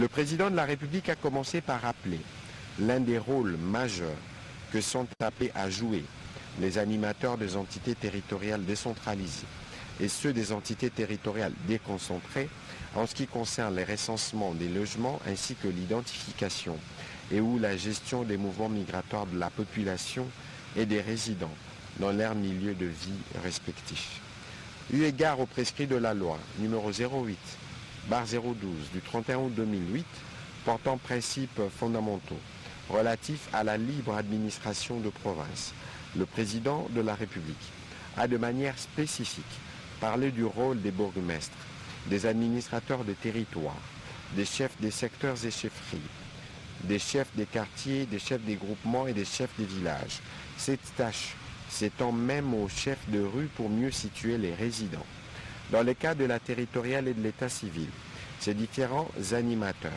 Le président de la République a commencé par rappeler l'un des rôles majeurs que sont appelés à jouer les animateurs des entités territoriales décentralisées et ceux des entités territoriales déconcentrées en ce qui concerne les recensements des logements ainsi que l'identification et ou la gestion des mouvements migratoires de la population et des résidents dans leurs milieux de vie respectifs. Eu égard aux prescrits de la loi numéro 08/012 du 31 août 2008 portant principes fondamentaux relatifs à la libre administration de province, le président de la République a de manière spécifique parlé du rôle des bourgmestres, des administrateurs de territoire, des chefs des secteurs et chefferies, des chefs des quartiers, des chefs des groupements et des chefs des villages. Cette tâche s'étend même aux chefs de rue pour mieux situer les résidents. Dans le cas de la territoriale et de l'état civil, ces différents animateurs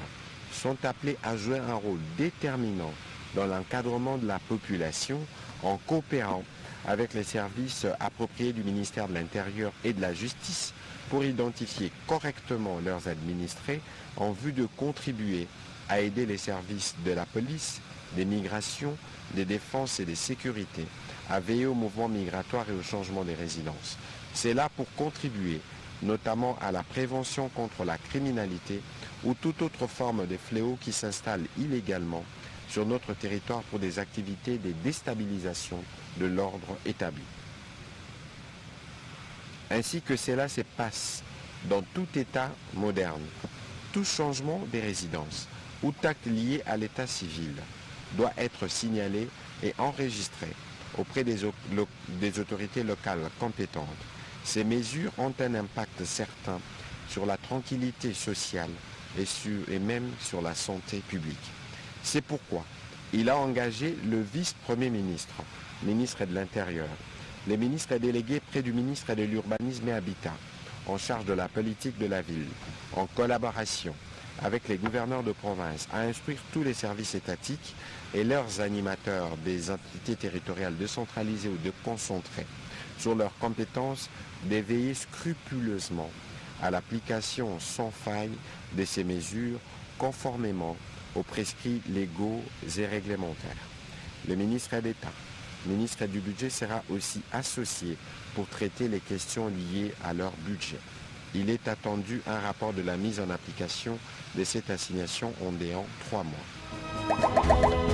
sont appelés à jouer un rôle déterminant dans l'encadrement de la population en coopérant avec les services appropriés du ministère de l'Intérieur et de la Justice pour identifier correctement leurs administrés en vue de contribuer à aider les services de la police, des migrations, des défenses et des sécurités à veiller au mouvement migratoire et au changement des résidences. C'est là pour contribuer notamment à la prévention contre la criminalité ou toute autre forme de fléau qui s'installe illégalement sur notre territoire pour des activités de déstabilisation de l'ordre établi. Ainsi que cela se passe dans tout État moderne, tout changement des résidences ou acte lié à l'état civil doit être signalé et enregistré auprès des autorités locales compétentes. Ces mesures ont un impact certain sur la tranquillité sociale et même sur la santé publique. C'est pourquoi il a engagé le vice-premier ministre, ministre de l'Intérieur, les ministres délégués près du ministre de l'Urbanisme et Habitat, en charge de la politique de la ville, en collaboration avec les gouverneurs de province, à instruire tous les services étatiques et leurs animateurs des entités territoriales décentralisées ou déconcentrées sur leurs compétences d'éveiller scrupuleusement à l'application sans faille de ces mesures conformément aux prescrits légaux et réglementaires. Le ministre d'État, ministre du Budget sera aussi associé pour traiter les questions liées à leur budget. Il est attendu un rapport de la mise en application de cette assignation en déant 3 mois.